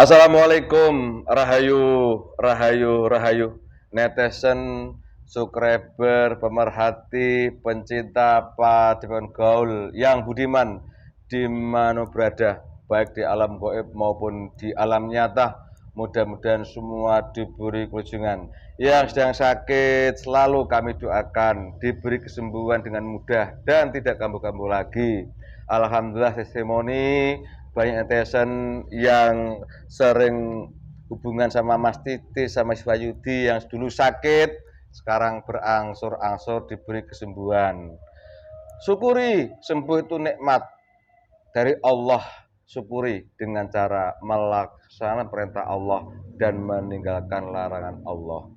Assalamualaikum, rahayu, rahayu, netizen, subscriber, pemerhati, pencinta Padepokan Gaul yang budiman di mana berada, baik di alam gaib maupun di alam nyata. Mudah-mudahan semua diberi kelunjungan. Yang sedang sakit selalu kami doakan diberi kesembuhan dengan mudah dan tidak kambuh-kambuh lagi. Alhamdulillah testimoni banyak netizen yang sering hubungan sama Mas Titi, sama Mas Bayudi yang dulu sakit, sekarang berangsur-angsur diberi kesembuhan. Syukuri, sembuh itu nikmat dari Allah. Syukuri dengan cara melaksanakan perintah Allah dan meninggalkan larangan Allah.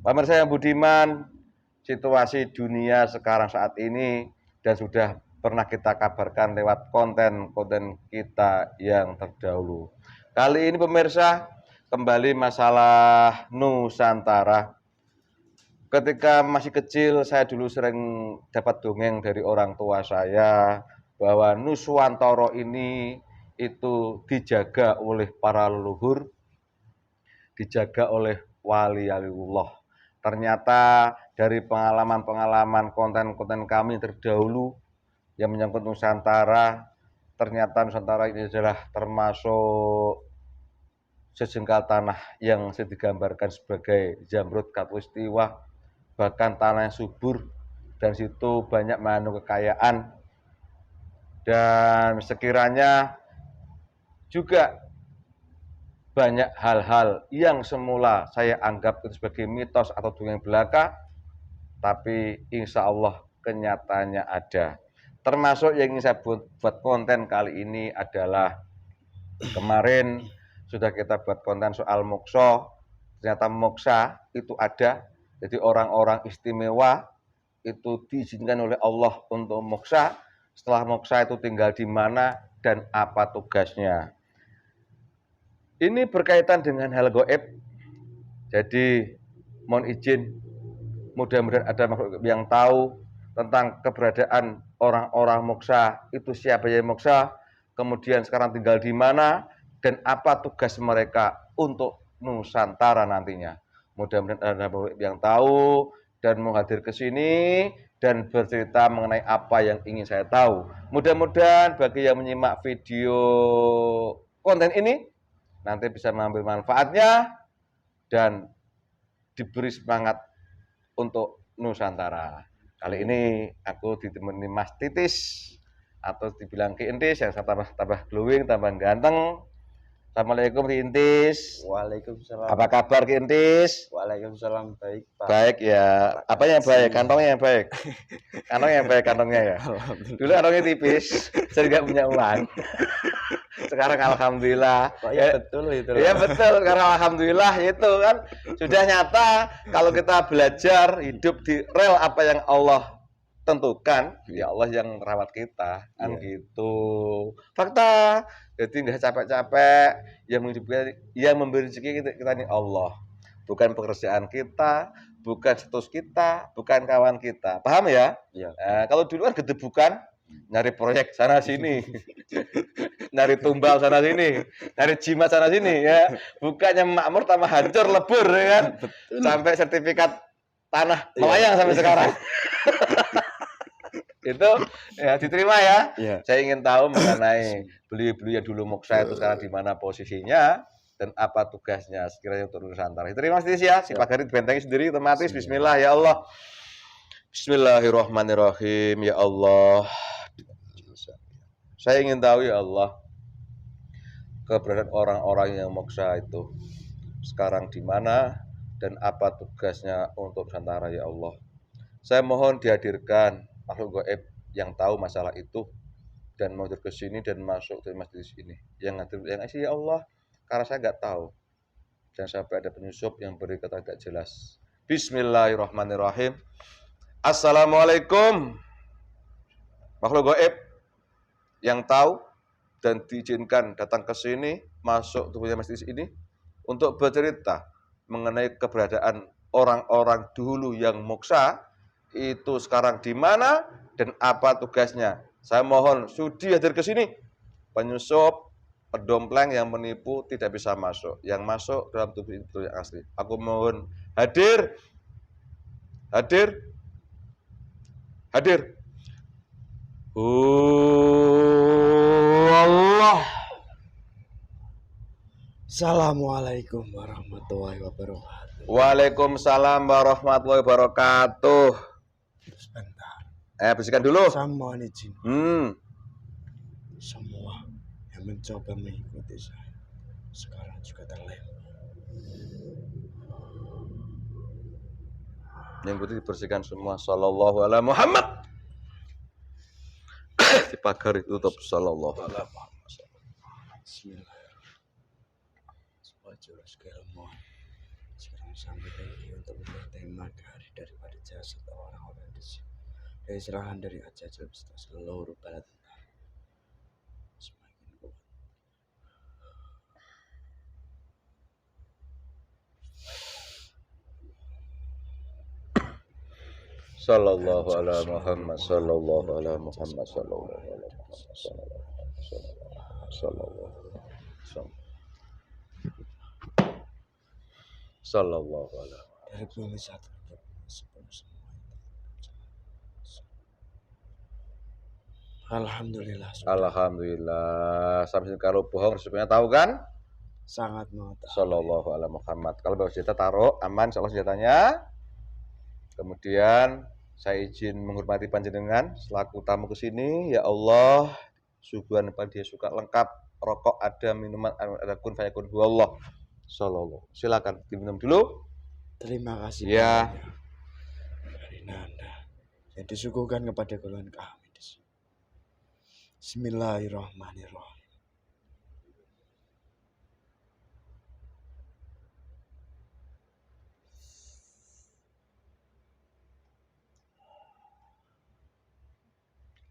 Pemirsa yang budiman, situasi dunia sekarang saat ini dan sudah pernah kita kabarkan lewat konten-konten kita yang terdahulu. Kali ini pemirsa, kembali masalah Nusantara. Ketika masih kecil, saya dulu sering dapat dongeng dari orang tua saya bahwa Nuswantara ini itu dijaga oleh para leluhur, dijaga oleh wali-waliullah. Ternyata dari pengalaman-pengalaman konten-konten kami terdahulu yang menyangkut Nusantara, ternyata Nusantara ini adalah termasuk sejengkal tanah yang digambarkan sebagai Zamrud Khatulistiwa, bahkan tanah yang subur, dan situ banyak mengandung kekayaan. Dan sekiranya juga banyak hal-hal yang semula saya anggap itu sebagai mitos atau dongeng belaka, tapi insya Allah kenyataannya ada. Termasuk yang ingin saya buat konten kali ini adalah kemarin sudah kita buat konten soal moksa. Ternyata moksa itu ada, jadi orang-orang istimewa itu diizinkan oleh Allah untuk moksa. Setelah moksa itu tinggal di mana dan apa tugasnya. Ini berkaitan dengan hal gaib. Jadi mohon izin, mudah-mudahan ada makhluk yang tahu tentang keberadaan orang-orang moksa, itu siapa yang moksa, kemudian sekarang tinggal di mana, dan apa tugas mereka untuk Nusantara nantinya. Mudah-mudahan ada makhluk yang tahu dan mau hadir ke sini dan bercerita mengenai apa yang ingin saya tahu. Mudah-mudahan bagi yang menyimak video konten ini nanti bisa mengambil manfaatnya dan diberi semangat untuk Nusantara. Kali ini aku ditemani Mas Titis atau dibilang Ki Entis yang tambah glowing, tambah ganteng. Assalamualaikum Ki Entis. Waalaikumsalam. Apa kabar Ki Entis? Waalaikumsalam, baik Pak. Baik ya. Apa yang baik? Kantongnya yang baik. Kantongnya yang baik kantongnya ya. Dulu kantongnya tipis, saya nggak punya uang. Sekarang alhamdulillah. Ya betul itu. Iya betul, karena alhamdulillah itu kan sudah nyata kalau kita belajar hidup di rel apa yang Allah tentukan, ya Allah yang merawat kita, kan gitu. Fakta. Jadi nggak capek-capek, yang memberi rezeki kita ini Allah. Bukan pekerjaan kita, bukan status kita, bukan kawan kita. Paham ya? Iya. Kalau dulu kan gedebukan, nyari proyek sana sini. Dari tumbal sana sini, dari jimat sana sini ya. Bukannya makmur tambah hancur lebur ya kan. Sampai sertifikat tanah melayang sampai sekarang. Itu ya diterima ya. Saya ingin tahu mengenai beliau-beliau yang dulu moksa itu sekarang di mana posisinya dan apa tugasnya sekiranya untuk Nusantara. Terima kasih ya. Si pagari dibentengi sendiri otomatis. Bismillah ya Allah. Bismillahirrahmanirrahim ya Allah. Saya ingin tahu ya Allah, keberadaan orang-orang yang moksa itu sekarang di mana dan apa tugasnya untuk Nusantara ya Allah. Saya mohon dihadirkan makhluk gaib yang tahu masalah itu dan mau ke sini dan masuk ke masjid ini. Yang hadir yang ya Allah, karena saya nggak tahu. Dan sampai ada penyusup yang beri kata tidak jelas. Bismillahirrahmanirrahim. Assalamualaikum. Makhluk gaib yang tahu dan diizinkan datang ke sini, masuk tubuhnya masjid ini untuk bercerita mengenai keberadaan orang-orang dulu yang moksa itu sekarang di mana dan apa tugasnya. Saya mohon sudi hadir ke sini penyusup Pedompleng yang menipu tidak bisa masuk. Yang masuk dalam tubuh itu yang asli. Aku mohon hadir. Hadir. Hadir. Allah. Assalamualaikum warahmatullahi wabarakatuh. Waalaikumsalam warahmatullahi wabarakatuh. Sebentar. Bersihkan dulu. Saya mohon izin. Semua yang mencoba mengikuti saya sekarang juga terlempar. Yang putih dibersihkan semua. Sallallahu alaihi Muhammad. Di pagar itu tutup. Sallallahu alaihi Muhammad. Bismillahirrahmanirrahim. Sebagai ilmu sekarang sampai lagi untuk memperhatikan magari daripada jasa orang-orang di sini. Dari serangan dari ajajal beserta seluruh bala tentara. Semakin kuat. Sallallahu alaihi Muhammad. Sallallahu alaihi Muhammad. Sallallahu alaihi Muhammad. Sallallahu Sallallahu alaihi. Dari bumi satu ke bumi sepuluh semua. Alhamdulillah. Alhamdulillah. Sampai kalau bohong sebenarnya tahu kan? Sangat mengetahui. Sallallahu alaihi Muhammad. Kalau bawa senjata taruh aman insyaallah senjatanya. Kemudian saya izin menghormati panjenengan selaku tamu ke sini. Ya Allah, suguhan pada dia suka lengkap, rokok ada, minuman ada, kun fayakun huwallah. Sallallahu. Silakan diminum dulu. Terima kasih Ya. dari Nanda yang disuguhkan kepada golongan kami di sini. Bismillahirrahmanirrahim.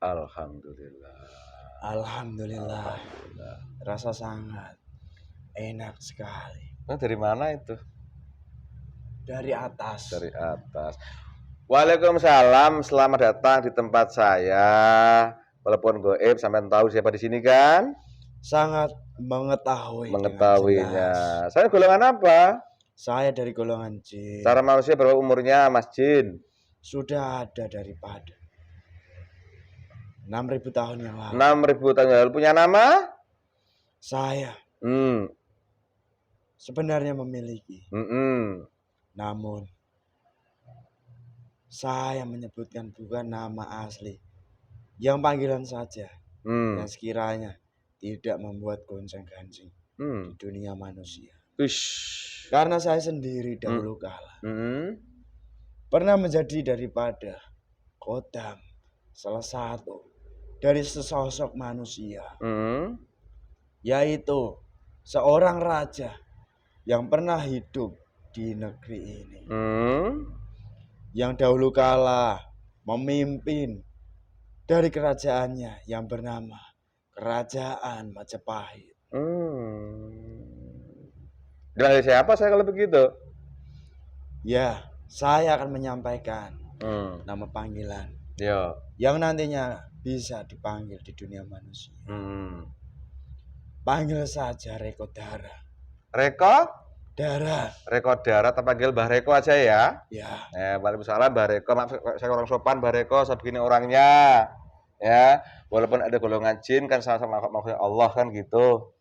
Alhamdulillah. Alhamdulillah. Rasa sangat enak sekali. Dari mana itu? Dari atas. Dari atas. Waalaikumsalam, selamat datang di tempat saya. Walaupun goib, sampai tahu siapa di sini kan? Sangat mengetahui. Mengetahuinya. Saya golongan apa? Saya dari golongan jin. Cara manusia berapa umurnya, Mas Jin? Sudah ada daripada 6.000 tahun yang lalu. 6.000 tahun yang lalu. Punya nama? Saya sebenarnya memiliki. Namun saya menyebutkan bukan nama asli, yang panggilan saja, yang sekiranya tidak membuat goncang-ganjing di dunia manusia. Karena saya sendiri dahulu kala pernah menjadi daripada kodam salah satu dari sesosok manusia, yaitu seorang raja yang pernah hidup di negeri ini, yang dahulu kala memimpin dari kerajaannya yang bernama Kerajaan Majapahit. Dari siapa saya kalau begitu? Ya, saya akan menyampaikan nama panggilan yang nantinya bisa dipanggil di dunia manusia. Panggil saja Reko Dara. Reko? Dara. Reko Dara, tak panggil Mbah Reko aja ya. Ya. Waalaikumsalam Mbah Reko. Maaf saya orang sopan Mbah Reko, saya begini orangnya. Ya, walaupun ada golongan jin kan sama-sama maksudnya Allah kan gitu.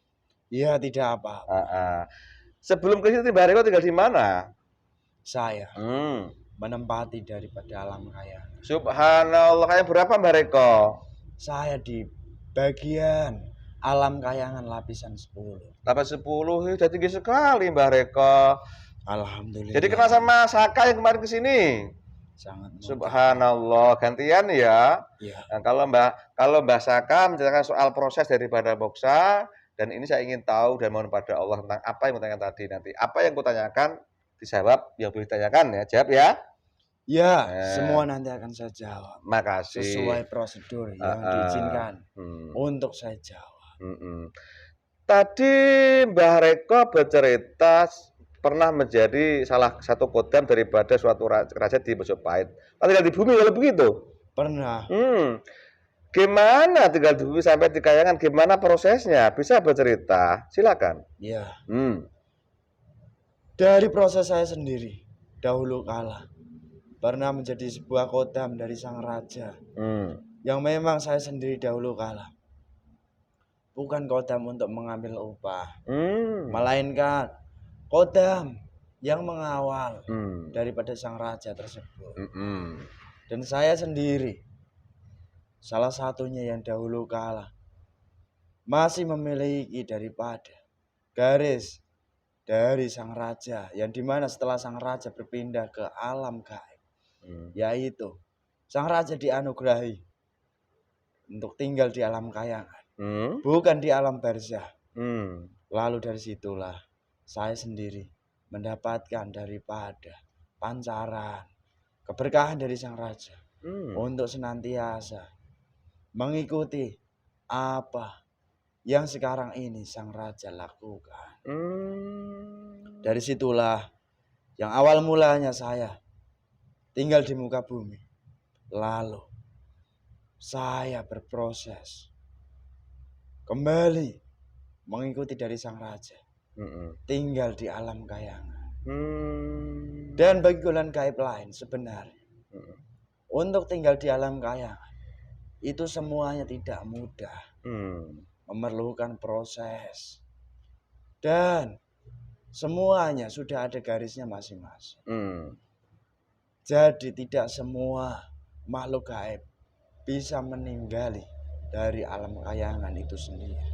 Iya, tidak apa. Sebelum ke situ Mbah Reko tinggal di mana? Saya menempati daripada alam kaya. Subhanallah, kayak berapa Mbah Reko? Saya di bagian alam kayangan lapisan 10. Lapisan 10, sudah tinggi sekali Mbah Reko. Alhamdulillah. Jadi kenal sama Saka yang kemarin kesini? Sangat. Subhanallah, gantian ya. Iya. Nah, kalau Mbah Saka menceritakan soal proses daripada moksa, dan ini saya ingin tahu dan mohon pada Allah tentang apa yang kutanyakan tadi nanti. Apa yang kutanyakan dijawab yang boleh ditanyakan ya, jawab ya. Ya, semua nanti akan saya jawab. Makasih. Sesuai prosedur yang diizinkan untuk saya jawab. Tadi Mbah Reko bercerita pernah menjadi salah satu kodam daripada suatu raja di Majapahit. Tinggal di bumi kalau begitu? Pernah. Gimana tinggal di bumi sampai di kayangan? Gimana prosesnya? Bisa bercerita? Silakan. Ya, Hmm. dari proses saya sendiri, dahulu kala, pernah menjadi sebuah kodam dari sang raja, Hmm. yang memang saya sendiri dahulu kala, bukan kodam untuk mengambil upah, Hmm. melainkan kodam yang mengawal Hmm. daripada sang raja tersebut. Hmm. Dan saya sendiri, salah satunya yang dahulu kala, masih memiliki daripada garis dari sang raja, yang dimana setelah sang raja berpindah ke alam gaib, yaitu sang raja dianugerahi untuk tinggal di alam kayangan, Hmm. bukan di alam barzah. Hmm. Lalu dari situlah saya sendiri mendapatkan daripada pancaran keberkahan dari sang raja Hmm. untuk senantiasa mengikuti apa yang sekarang ini sang raja lakukan. Hmm. Dari situlah yang awal mulanya saya tinggal di muka bumi. Lalu saya berproses kembali mengikuti dari sang raja, Hmm. tinggal di alam kayangan. Hmm. Dan bagi golongan gaib lain sebenarnya, Hmm. untuk tinggal di alam kayangan itu semuanya tidak mudah, Hmm. memerlukan proses, dan semuanya sudah ada garisnya masing-masing. Hmm. Jadi tidak semua makhluk gaib bisa meninggali dari alam kayangan itu sendiri.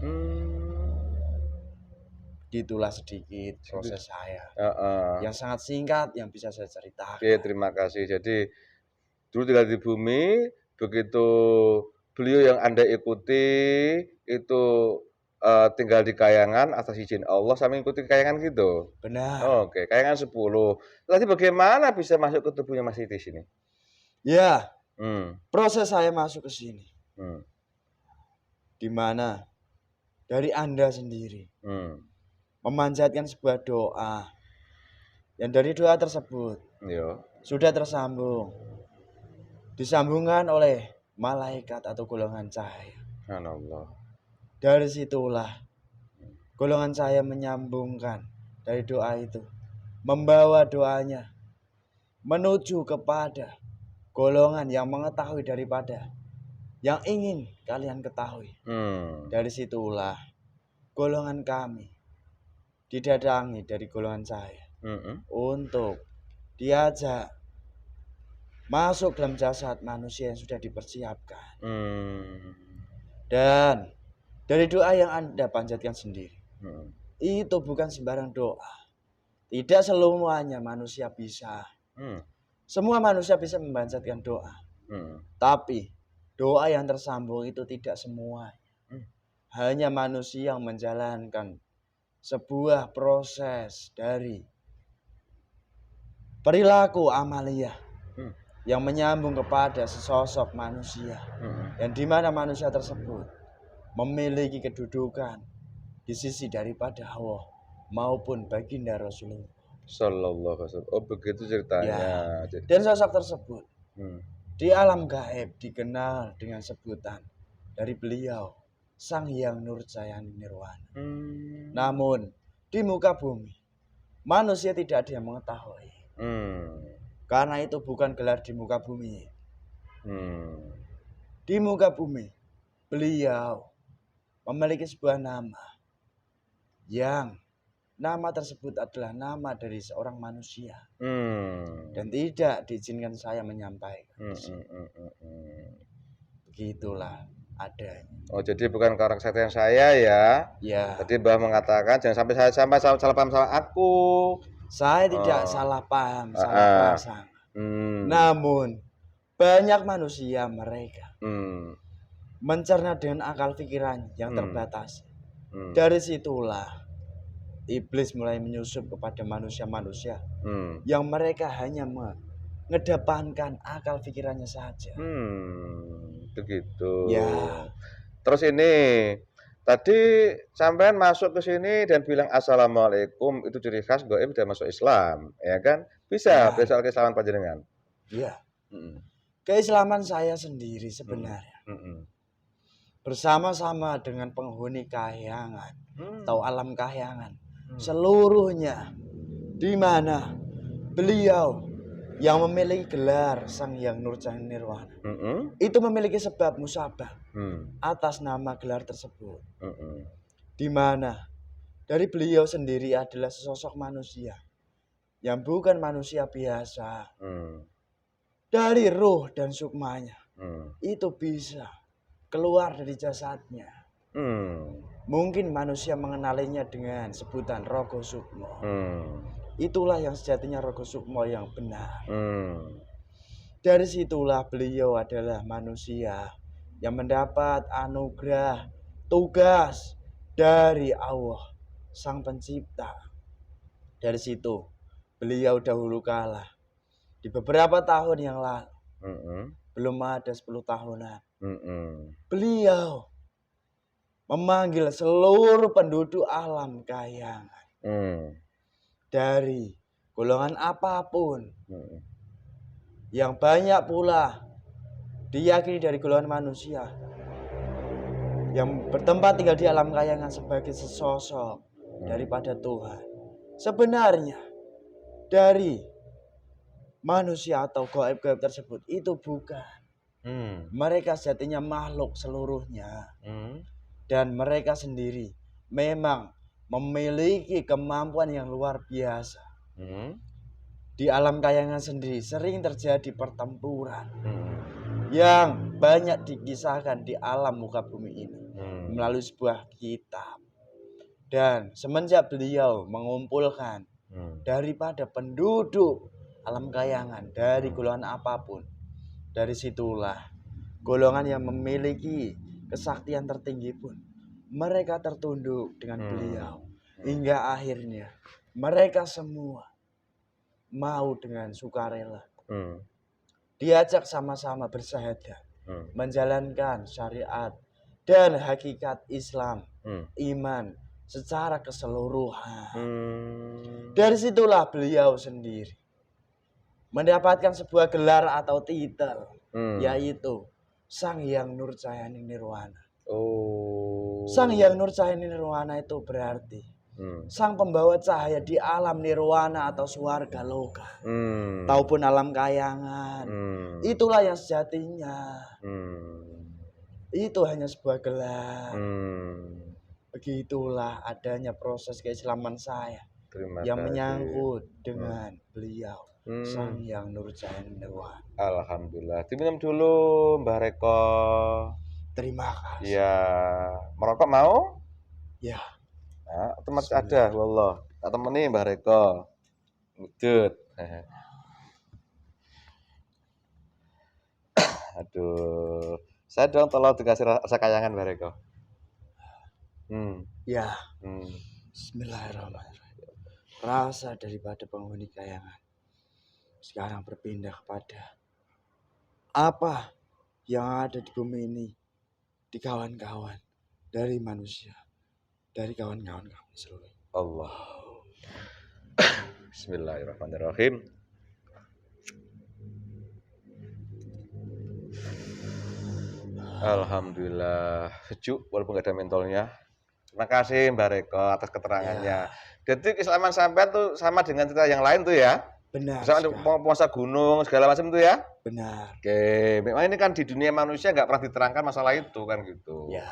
Itulah sedikit proses saya yang sangat singkat yang bisa saya ceritakan. Oke, terima kasih. Jadi dulu tinggal di bumi, begitu beliau yang Anda ikuti itu tinggal di kayangan atas izin Allah sambil ikuti kayangan gitu. Benar. Oke, kayangan 10. Tadi bagaimana bisa masuk ke tubuhnya Mas Itis ini? Ya, Hmm. proses saya masuk ke sini, Hmm. di mana dari Anda sendiri Hmm. memanjatkan sebuah doa, yang dari doa tersebut Yo. sudah tersambung, disambungkan oleh malaikat atau golongan cahaya. Subhanallah. Dari situlah golongan cahaya menyambungkan dari doa itu, membawa doanya menuju kepada golongan yang mengetahui daripada yang ingin kalian ketahui. Dari situlah golongan kami didatangi dari golongan cahaya untuk diajak masuk dalam jasad manusia yang sudah dipersiapkan. Dan dari doa yang Anda panjatkan sendiri, itu bukan sembarang doa. Tidak semuanya manusia bisa. Semua manusia bisa memanjatkan doa. Tapi doa yang tersambung itu tidak semua. Hanya manusia yang menjalankan sebuah proses dari perilaku amaliyah yang menyambung kepada sesosok manusia, yang dimana manusia tersebut memiliki kedudukan di sisi daripada Allah maupun baginda Rasulullah Sallallahu alaihi wasallam. Oh, begitu ceritanya. ya. Dan sosok tersebut di alam gaib dikenal dengan sebutan dari beliau Sang Hyang Nurjayani Nirwana. Namun di muka bumi manusia tidak ada yang mengetahui. Karena itu bukan gelar di muka bumi. Di muka bumi beliau memiliki sebuah nama yang nama tersebut adalah nama dari seorang manusia. Dan tidak diizinkan saya menyampaikan. Begitulah adanya. Oh, jadi bukan karakter yang saya ya. Ya. Tadi Mbah mengatakan jangan sampai saya salah paham sama aku. Saya tidak salah paham, salah prasangka. Namun banyak manusia mereka mencerna dengan akal pikiran yang terbatas. Dari situlah iblis mulai menyusup kepada manusia-manusia yang mereka hanya mengedepankan akal pikirannya saja. Begitu. Ya. Terus ini tadi sampean masuk ke sini dan bilang assalamualaikum, itu ciri khas gaib dan masuk Islam, ya kan? Bisa soal keislaman panjenengan. Iya. Keislaman saya sendiri sebenarnya bersama-sama dengan penghuni kahyangan atau alam kahyangan Hmm. seluruhnya, di mana beliau yang memiliki gelar Sang Hyang Nurjati Nirwana itu memiliki sebab musabah atas nama gelar tersebut, di mana dari beliau sendiri adalah sesosok manusia yang bukan manusia biasa. Dari roh dan sukmanya itu bisa keluar dari jasadnya. Mungkin manusia mengenalinya dengan sebutan Rogo Sukmo. Itulah yang sejatinya Rogo Sukmo yang benar. Dari situlah beliau adalah manusia yang mendapat anugerah tugas dari Allah Sang Pencipta. Dari situ beliau dahulu kala di beberapa tahun yang lalu, belum ada 10 tahunan, beliau memanggil seluruh penduduk alam kahyangan dari golongan apapun, yang banyak pula diyakini dari golongan manusia yang bertempat tinggal di alam kahyangan sebagai sesosok daripada Tuhan. Sebenarnya dari manusia atau gaib-gaib tersebut itu bukan. Mereka sejatinya makhluk seluruhnya. Dan mereka sendiri memang memiliki kemampuan yang luar biasa. Di alam kahyangan sendiri sering terjadi pertempuran yang banyak dikisahkan di alam muka bumi ini melalui sebuah kitab. Dan semenjak beliau mengumpulkan daripada penduduk alam kahyangan dari golongan apapun, dari situlah golongan yang memiliki kesaktian tertinggi pun mereka tertunduk dengan beliau, hingga akhirnya mereka semua mau dengan sukarela diajak sama-sama bersyahadat, menjalankan syariat dan hakikat Islam, iman secara keseluruhan. Dari situlah beliau sendiri mendapatkan sebuah gelar atau titel, yaitu Sang Hyang Nurjati Nirwana. Sang Hyang Nurjati Nirwana itu berarti sang pembawa cahaya di alam nirwana atau swarga loka, ataupun alam kahyangan. Itulah yang sejatinya. Itu hanya sebuah gelar. Begitulah adanya proses keislaman saya yang menyangkut dengan beliau, Sang Hyang Nurjati Nirwana. Alhamdulillah. Diminum dulu Mbah Reko. Terima kasih. Ya, merokok mau? Ya. Nah, itu masih ada, wallah. Tak temani Mbah Reko. Ngudut. Aduh. Saya dong tolong dikasih rasa kayangan Mbah Reko. Ya. Bismillahirrahmanirrahim. Rasa daripada penghuni kayangan sekarang berpindah kepada apa yang ada di bumi ini, di kawan-kawan dari manusia, dari kawan-kawan kami seluruh. Allah. Bismillahirrahmanirrahim. Alhamdulillah, sejuk walaupun nggak ada mentolnya. Terima kasih Mbak Reko atas keterangannya. Jadi keislaman sampean tuh sama dengan cerita yang lain tuh ya? Benar. Misalnya puasa gunung segala macam tuh ya? Benar. Oke, memang ini kan di dunia manusia nggak pernah diterangkan masalah itu kan gitu. Ya.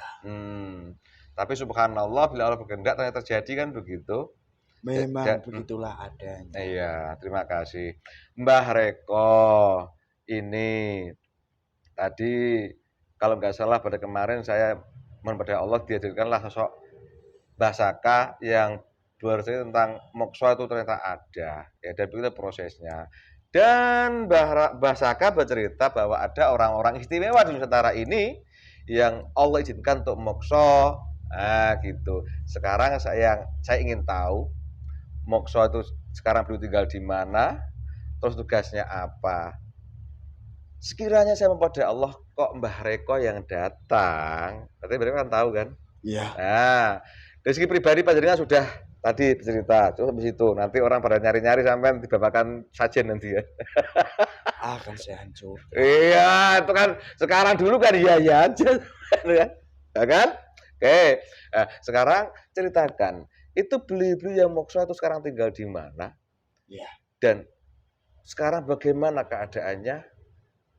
Tapi subhanallah bila Allah berkehendak ternyata terjadi kan begitu. Memang begitulah adanya. Iya, terima kasih Mbah Reko. Ini tadi kalau nggak salah pada kemarin saya mohon pada Allah dihadirkanlah sosok Mbah Saka yang bercerita tentang moksa itu ternyata ada, ya, dan begitu prosesnya. Dan Mbah Saka bercerita bahwa ada orang-orang istimewa di Nusantara ini yang Allah izinkan untuk moksa, gitu. Sekarang saya ingin tahu moksa itu sekarang beliau tinggal di mana, terus tugasnya apa. Sekiranya saya mempada Allah kok Mbah Reko yang datang, berarti mereka kan tahu kan? Iya. Nah, dari segi pribadi panjenengan sudah tadi bercerita, terus habis itu nanti orang pada nyari-nyari sampai dibawakan sajen nanti ya. Akan saya hancur. Iya, itu kan sekarang dulu kan iya aja, kan? Ya kan? Oke. Nah, sekarang ceritakan, itu beliau-beliau yang moksa itu sekarang tinggal di mana? Ya, Dan sekarang bagaimana keadaannya?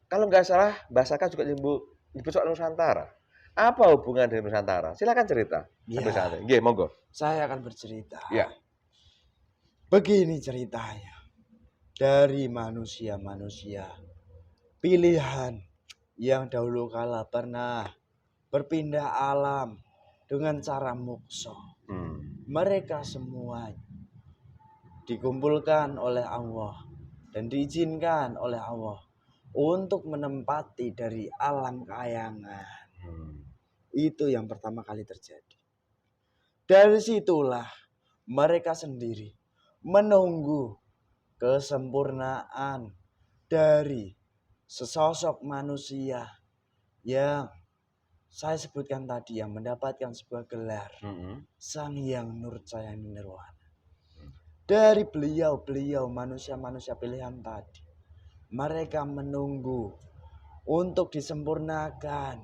Kalau nggak salah, Mbak Saka juga nyebut soal Nusantara. Apa hubungan dengan Nusantara? Silakan cerita. Sambil ya, santai. Nggih, monggo. saya akan bercerita. Ya. Begini ceritanya. Dari manusia-manusia pilihan yang dahulu kala pernah berpindah alam dengan cara mukso. Mereka semua dikumpulkan oleh Allah dan diizinkan oleh Allah untuk menempati dari alam kayangan. Itu yang pertama kali terjadi. Dari situlah mereka sendiri menunggu kesempurnaan dari sesosok manusia yang saya sebutkan tadi, yang mendapatkan sebuah gelar Sang Hyang Nurjayani Nirwana. Dari beliau manusia-manusia pilihan tadi, mereka menunggu untuk disempurnakan.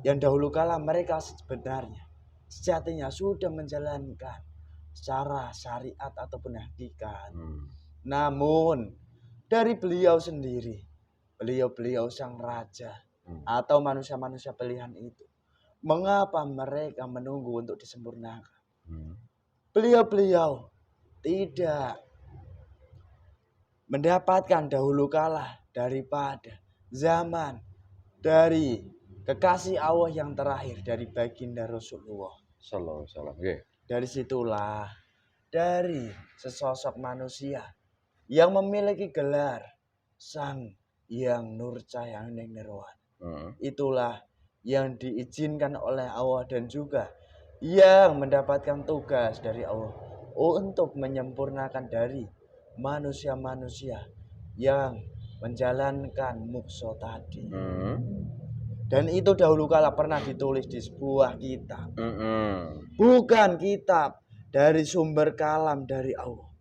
Yang dahulu kala mereka sebenarnya sejatinya sudah menjalankan secara syariat ataupun hakikat. Namun dari beliau sendiri, beliau sang raja atau manusia-manusia pilihan itu, mengapa mereka menunggu untuk disempurnakan? Beliau tidak mendapatkan dahulu kala daripada zaman dari kekasih Allah yang terakhir, dari baginda Rasulullah. Sallallahu alaihi wasallam. Nggih. Dari situlah, dari sesosok manusia yang memiliki gelar Sang Hyang Nurjayani Nirwana. Itulah yang diizinkan oleh Allah dan juga yang mendapatkan tugas dari Allah untuk menyempurnakan dari manusia-manusia yang menjalankan mukso tadi. Dan itu dahulu kala pernah ditulis di sebuah kitab. Bukan kitab dari sumber kalam dari Allah.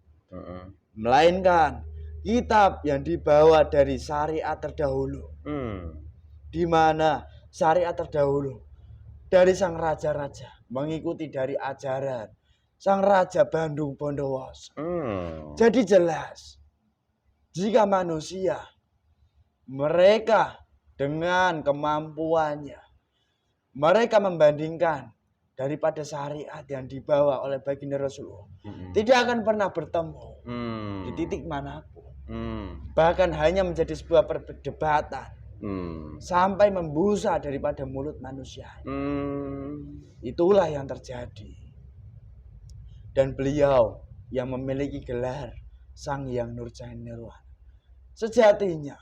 Melainkan kitab yang dibawa dari syariat terdahulu. Di mana syariat terdahulu dari sang raja-raja mengikuti dari ajaran sang Raja Bandung Bondowoso. Jadi jelas, jika manusia mereka dengan kemampuannya, mereka membandingkan daripada syariat yang dibawa oleh baginda Rasulullah, tidak akan pernah bertemu di titik manapun. Bahkan hanya menjadi sebuah perdebatan sampai membusa daripada mulut manusia. Itulah yang terjadi. Dan beliau yang memiliki gelar Sang Hyang Nurjayani Nirwana sejatinya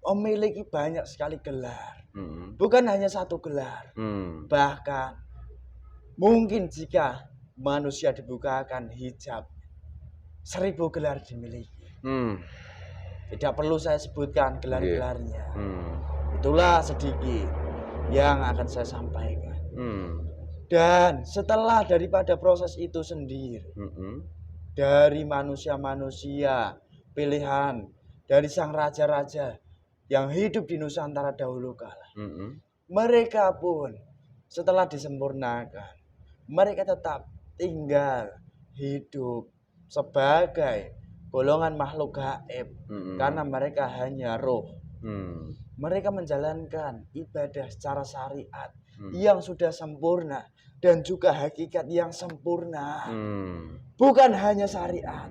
memiliki banyak sekali gelar. Bukan hanya satu gelar. Bahkan mungkin jika manusia dibukakan hijab, 1000 gelar dimiliki. Tidak perlu saya sebutkan gelar-gelarnya. Itulah sedikit yang akan saya sampaikan. Dan setelah daripada proses itu sendiri, dari manusia-manusia pilihan, dari sang raja-raja yang hidup di Nusantara dahulu kala, mereka pun setelah disempurnakan, mereka tetap tinggal hidup sebagai golongan makhluk gaib, karena mereka hanya roh. Mereka menjalankan ibadah secara syariat yang sudah sempurna dan juga hakikat yang sempurna. Bukan hanya syariat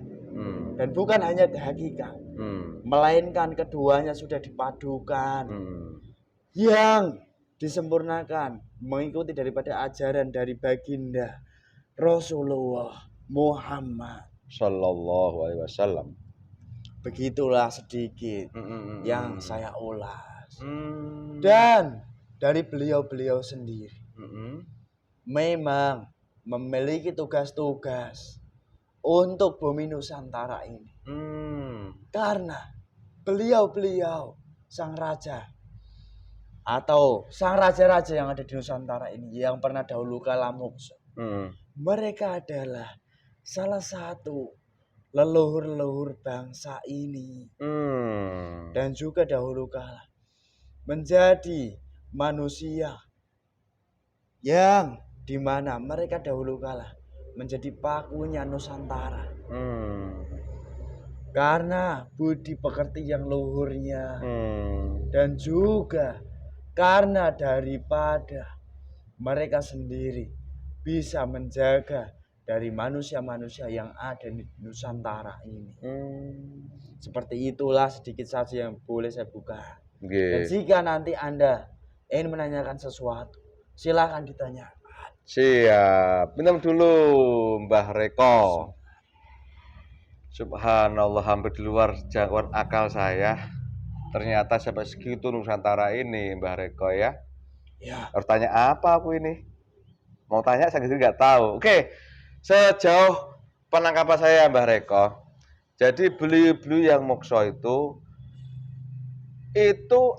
dan bukan hanya hakikat, melainkan keduanya sudah dipadukan, yang disempurnakan mengikuti daripada ajaran dari baginda Rasulullah Muhammad Sallallahu alaihi wasallam. Begitulah sedikit yang saya ulas. Dan dari beliau-beliau sendiri memang memiliki tugas-tugas untuk bumi Nusantara ini. Karena beliau-beliau sang raja atau sang raja-raja yang ada di Nusantara ini yang pernah dahulu kala mukso, mereka adalah salah satu leluhur-leluhur bangsa ini. Dan juga dahulu kala menjadi manusia yang dimana mereka dahulu kala menjadi pakunya Nusantara. Hmm. Karena budi pekerti yang luhurnya Hmm. dan juga karena daripada mereka sendiri bisa menjaga dari manusia-manusia yang ada di Nusantara ini. Hmm. Seperti itulah sedikit saja yang boleh saya buka. Dan Nggih. jika nanti Anda ingin menanyakan sesuatu, silakan ditanya. Siap. Minum dulu, Mbah Reko. Subhanallah, hampir di luar jangkauan akal saya. Ternyata sampai segitu Nusantara ini, Mbah Reko ya. Ya, Harus tanya apa aku ini? Mau tanya saya sendiri nggak tahu. Oke, sejauh penangkapan saya, Mbah Reko. Jadi beliau-beliau yang mokso itu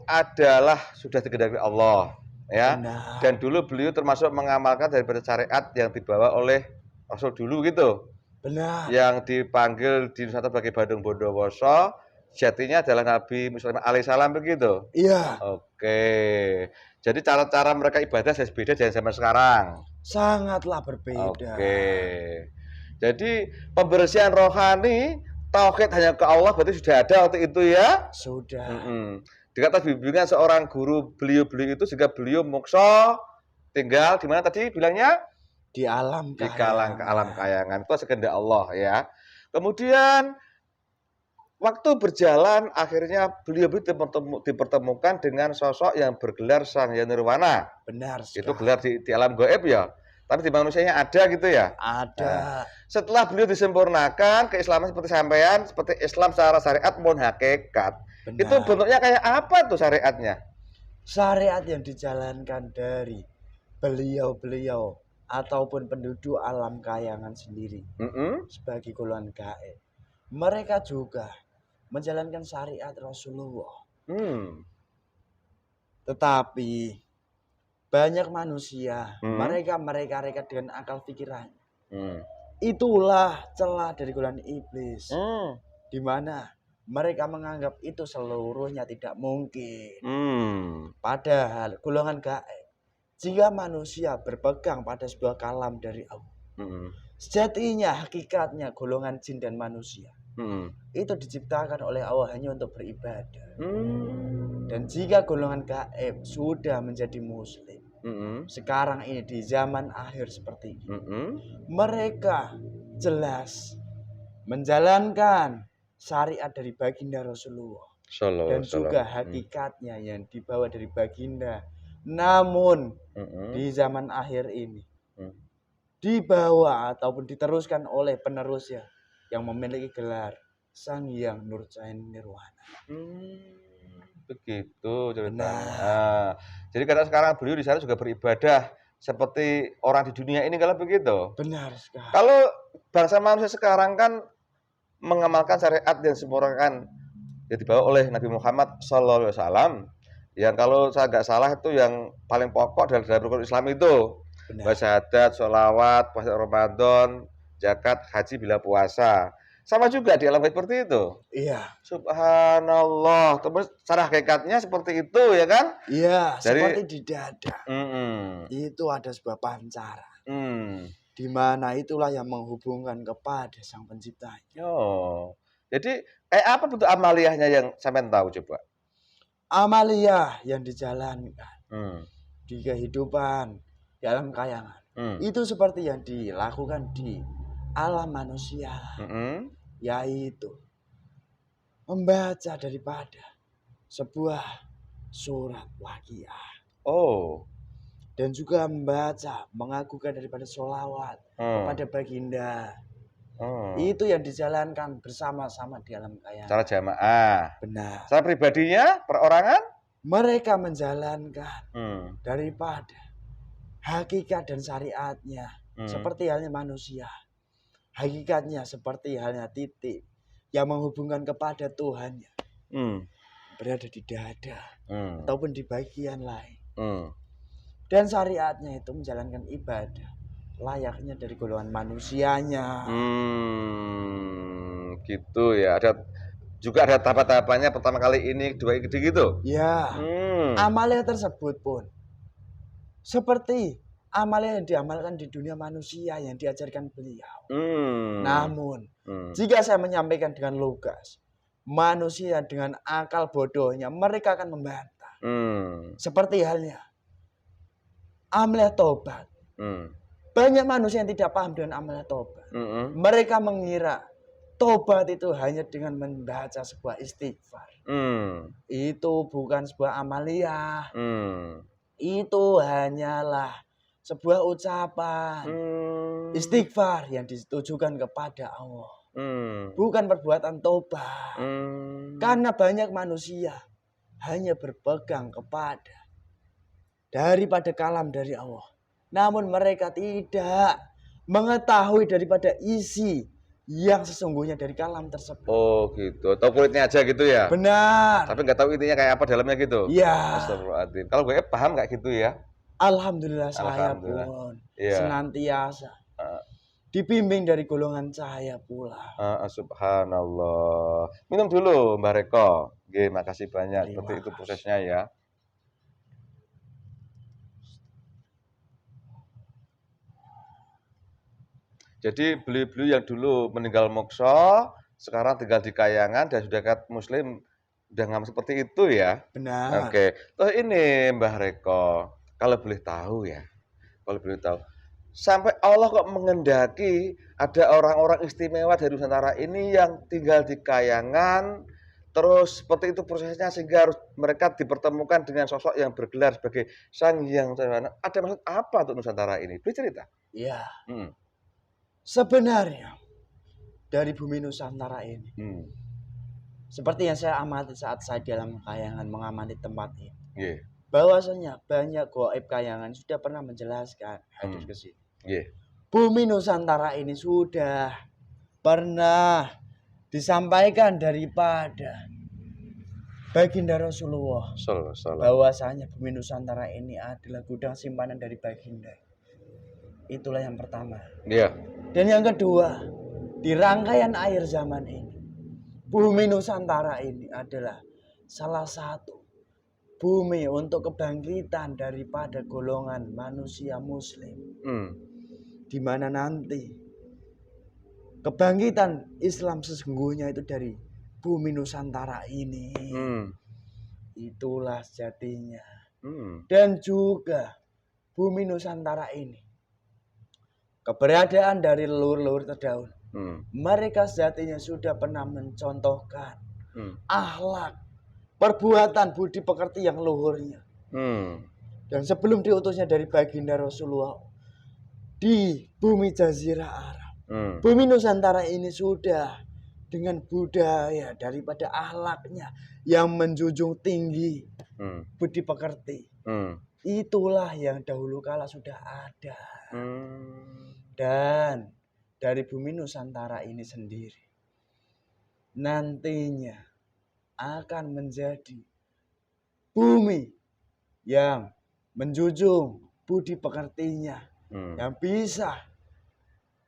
adalah sudah dikehendaki Allah, ya. benar. Dan dulu beliau termasuk mengamalkan daripada syariat yang dibawa oleh Rasul dulu gitu. Benar. Yang dipanggil di Nusantara sebagai Bandung Bondowoso, sejatinya adalah Nabi Muhammad alaihissalam begitu. Iya, Oke. Jadi cara-cara mereka ibadah saya beda dengan zaman sekarang. sangatlah berbeda. Oke. Jadi pembersihan rohani tauhid hanya ke Allah berarti sudah ada waktu itu ya. Sudah. Di atas bimbingan seorang guru beliau-beliau itu sehingga beliau mokso tinggal di mana tadi bilangnya Di alam di alam kayangan. kayangan itu sekehendak Allah ya. Kemudian waktu berjalan akhirnya beliau dipertemukan dengan sosok yang bergelar Sang Hyang Nirwana. Benar Itu sekali. gelar di alam gaib ya. Tapi di manusianya ada gitu ya. Ada. Setelah beliau disempurnakan keislaman seperti sampean, seperti Islam secara syariat maupun hakikat. Benar. Itu bentuknya kayak apa tuh syariatnya? Syariat yang dijalankan dari beliau-beliau ataupun penduduk alam kayangan sendiri sebagai golongan gaib. Mereka juga menjalankan syariat Rasulullah. Tetapi banyak manusia, mereka dengan akal pikiran. Itulah celah dari golongan iblis. Di mana mereka menganggap itu seluruhnya tidak mungkin. Padahal golongan gaib, jika manusia berpegang pada sebuah kalam dari Allah, sejatinya hakikatnya golongan jin dan manusia itu diciptakan oleh Allah hanya untuk beribadah. Dan jika golongan gaib sudah menjadi muslim, sekarang ini di zaman akhir seperti ini, mereka jelas menjalankan syariat dari baginda Rasulullah dan juga hakikatnya yang dibawa dari baginda. Namun di zaman akhir ini dibawa ataupun diteruskan oleh penerusnya yang memiliki gelar Sang Hyang Nirwana. Begitu ceritanya. Jadi karena sekarang beliau di sana juga beribadah seperti orang di dunia ini kalau begitu. Benar sekali. Kalau bangsa manusia sekarang kan mengamalkan syariat yang disempurnakan yang dibawa oleh Nabi Muhammad SAW. Yang kalau saya nggak salah itu yang paling pokok dalam rukun Islam itu syahadat, sholawat, puasa Ramadan, zakat, haji bila puasa. Sama juga di alam seperti itu. Iya. Subhanallah. Terus cara hakikatnya seperti itu ya kan? Iya. Seperti di dada. Itu ada sebuah pancara. Di mana itulah yang menghubungkan kepada Sang Penciptanya. Oh. Jadi apa bentuk amaliyahnya yang sampean tahu coba? Amaliyah yang dijalankan di kehidupan di alam kayangan itu seperti yang dilakukan di alam manusia, yaitu membaca daripada sebuah surat waqiah. Dan juga membaca, mengagukan daripada sholawat kepada baginda. Itu yang dijalankan bersama-sama di alam kayangan. Cara jamaah. Benar. Secara pribadinya, perorangan? Mereka menjalankan daripada hakikat dan syariatnya seperti halnya manusia. Hakikatnya seperti halnya titik yang menghubungkan kepada Tuhannya berada di dada ataupun di bagian lain. Dan syariatnya itu menjalankan ibadah layaknya dari golongan manusianya. Gitu ya. Juga ada tahap-tahapannya, pertama kali ini, kedua gitu. Ya. Amalnya tersebut pun seperti amal yang diamalkan di dunia manusia yang diajarkan beliau. Hmm. Namun, Hmm. jika saya menyampaikan dengan lugas, manusia dengan akal bodohnya, mereka akan membantah. Hmm. Seperti halnya amalia tobat. Hmm. Banyak manusia yang tidak paham dengan amalia tobat. Hmm. Mereka mengira tobat itu hanya dengan membaca sebuah istighfar. Hmm. Itu bukan sebuah amalia. Hmm. Itu hanyalah sebuah ucapan Hmm. istighfar yang ditujukan kepada Allah. Hmm. Bukan perbuatan tobat. Hmm. Karena banyak manusia hanya berpegang kepada daripada kalam dari Allah. Namun mereka tidak mengetahui daripada isi yang sesungguhnya dari kalam tersebut. Oh gitu, atau kulitnya aja gitu ya? Benar. Tapi nggak tahu intinya kayak apa dalamnya gitu? Ya. Astagfirullahaladzim. Kalau gue paham nggak gitu ya? Alhamdulillah saya Alhamdulillah. pun Iya. senantiasa Uh, dibimbing dari golongan cahaya pula. Subhanallah. Minum dulu Mbak Reko. Oke, makasih banyak. Terima Seperti itu kasih. prosesnya ya. Jadi beli-beli yang dulu meninggal mokso, sekarang tinggal di kayangan dan sudah kat muslim, udah nggak seperti itu ya. Benar. Oke. Terus ini Mbah Reko, kalau boleh tahu ya, kalau boleh tahu, sampai Allah kok mengendaki ada orang-orang istimewa dari Nusantara ini yang tinggal di kayangan, terus seperti itu prosesnya sehingga harus mereka dipertemukan dengan sosok yang bergelar sebagai Sang Hyang Wibisana. Ada maksud apa untuk Nusantara ini? Boleh cerita? Iya. Hmm. Sebenarnya dari bumi Nusantara ini, seperti yang saya amati saat saya dalam kayangan mengamati tempat ini, Yeah. bahwasanya banyak gaib kayangan sudah pernah menjelaskan hadir ke sini. Yeah. Bumi Nusantara ini sudah pernah disampaikan daripada Baginda Rasulullah bahwasanya bumi Nusantara ini adalah gudang simpanan dari Baginda. Itulah yang pertama. Iya. Dan yang kedua, di rangkaian akhir zaman ini, bumi Nusantara ini adalah salah satu bumi untuk kebangkitan daripada golongan manusia muslim. Di mana nanti kebangkitan Islam sesungguhnya itu dari bumi Nusantara ini. Itulah sejatinya. Dan juga bumi Nusantara ini, keberadaan dari leluhur-leluhur terdahulu, mereka sejatinya sudah pernah mencontohkan akhlak, perbuatan, budi pekerti yang luhurnya. Dan sebelum diutusnya dari Baginda Rasulullah di bumi Jazirah Arab, bumi Nusantara ini sudah dengan budaya daripada akhlaknya yang menjunjung tinggi budi pekerti. Itulah yang dahulu kala sudah ada. Dan dari bumi Nusantara ini sendiri nantinya akan menjadi bumi yang menjunjung budi pekertinya, yang bisa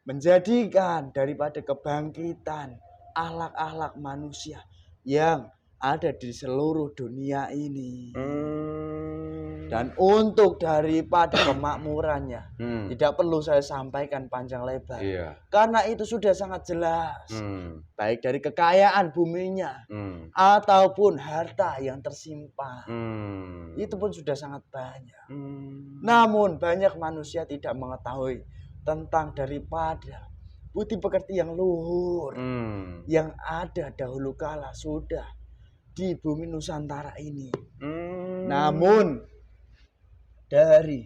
menjadikan daripada kebangkitan akhlak-akhlak manusia yang ada di seluruh dunia ini. Dan untuk daripada kemakmurannya, tidak perlu saya sampaikan panjang lebar. Karena itu sudah sangat jelas. Baik dari kekayaan buminya, ataupun harta yang tersimpan. Itu pun sudah sangat banyak. Namun banyak manusia tidak mengetahui tentang daripada budi pekerti yang luhur, yang ada dahulu kala sudah di bumi Nusantara ini. Namun dari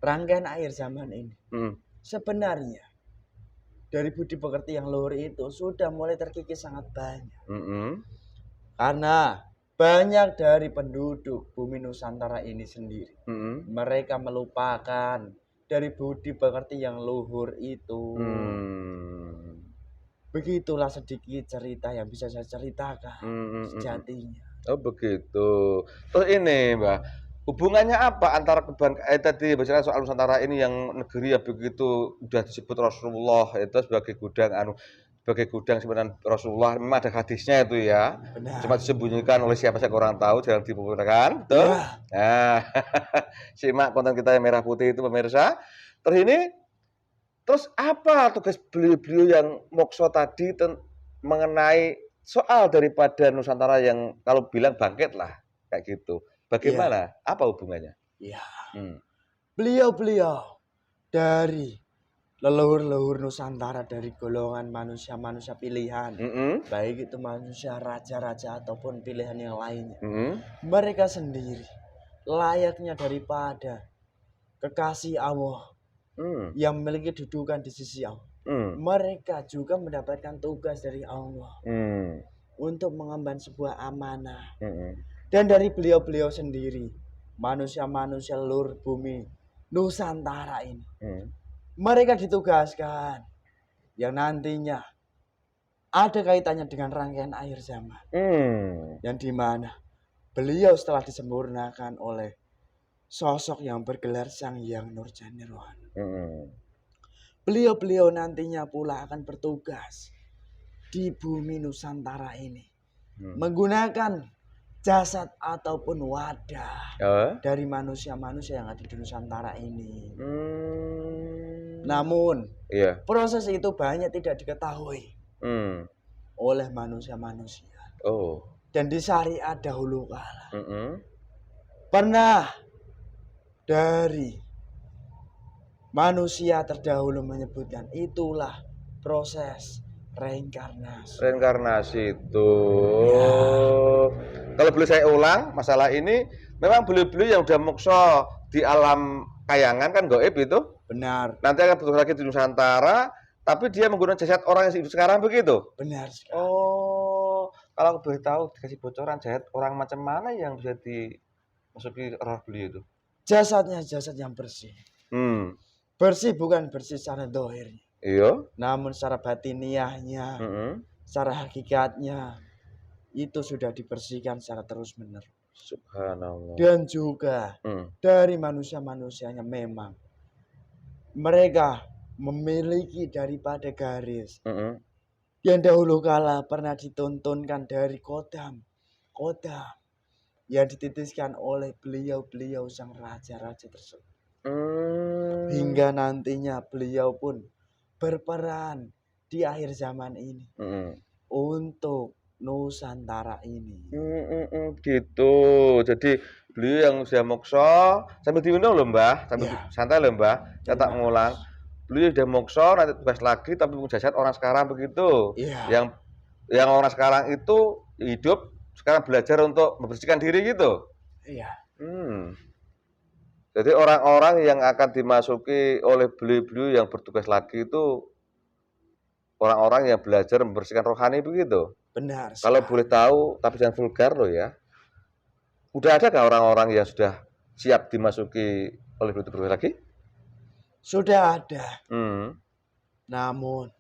rangkaian akhir zaman ini, sebenarnya dari budi pekerti yang luhur itu sudah mulai terkikis sangat banyak. Karena banyak dari penduduk bumi Nusantara ini sendiri, mereka melupakan dari budi pekerti yang luhur itu. Begitulah sedikit cerita yang bisa saya ceritakan sejatinya. Oh begitu. Terus ini Mbak, hubungannya apa antara tadi bicara soal Nusantara ini yang negeri ya begitu udah disebut Rasulullah itu sebagai gudang sebagai gudang simpanan Rasulullah. Memang ada hadisnya itu ya. Benar. Cuma disembunyikan oleh siapa saya kurang tahu, jarang dipublikasikan. Betul? Iya. Nah, simak konten kita yang merah putih itu pemirsa. Terus apa tugas beliau-beliau yang mokso tadi mengenai soal daripada Nusantara yang kalau bilang bangkit lah kayak gitu. Bagaimana? Apa hubungannya? Iya. Hmm. Beliau-beliau dari leluhur-leluhur Nusantara, dari golongan manusia-manusia pilihan, baik itu manusia raja-raja ataupun pilihan yang lainnya. Mereka sendiri layaknya daripada kekasih Allah yang memiliki dudukan di sisi Allah. Mereka juga mendapatkan tugas dari Allah untuk mengemban sebuah amanah. Dan dari beliau-beliau sendiri, manusia-manusia leluhur bumi Nusantara ini, mereka ditugaskan yang nantinya ada kaitannya dengan rangkaian akhir zaman, yang dimana beliau setelah disempurnakan oleh sosok yang bergelar Sang Hyang Nurjani Rohani. Beliau-beliau nantinya pula akan bertugas di bumi Nusantara ini menggunakan jasad ataupun wadah dari manusia-manusia yang ada di Nusantara ini. Namun proses itu banyak tidak diketahui oleh manusia-manusia. Dan di syariat dahulu kala pernah dari manusia terdahulu menyebutkan itulah proses reinkarnasi. Reinkarnasi itu. Kalau boleh saya ulang masalah ini, memang beliau-beliau yang udah mokso di alam kayangan kan gaib itu. Benar. Nanti akan bertugas lagi di Nusantara, tapi dia menggunakan jasad orang yang hidup sekarang begitu. Benar sekali. Oh, kalau boleh tahu dikasih bocoran jasad orang macam mana yang bisa dimasuki roh beliau itu? Jasadnya jasad yang bersih. Bersih bukan bersih secara dohirnya. Iya. Namun secara batiniahnya, secara hakikatnya itu sudah dibersihkan secara terus-menerus. Subhanallah. Dan juga dari manusia-manusianya memang mereka memiliki daripada garis yang dahulu kala pernah ditontonkan dari kodam yang dititiskan oleh beliau-beliau sang raja-raja tersebut. Hingga nantinya beliau pun berperan di akhir zaman ini untuk Nusantara ini. Gitu. Jadi beliau yang sudah mokso sambil diminum loh Mbah, sambil santai loh Mbah. Saya tak ngulang. Beliau sudah mokso nanti tugas lagi tapi punya jasad orang sekarang begitu. Yang orang sekarang itu hidup sekarang belajar untuk membersihkan diri gitu. Iya. Jadi orang-orang yang akan dimasuki oleh beliau-beliau yang bertugas lagi itu orang-orang yang belajar membersihkan rohani begitu. Benar. Kalau boleh tahu, tapi jangan vulgar loh ya. Udah ada nggak orang-orang yang sudah siap dimasuki oleh beliau bertugas lagi? Sudah ada. Namun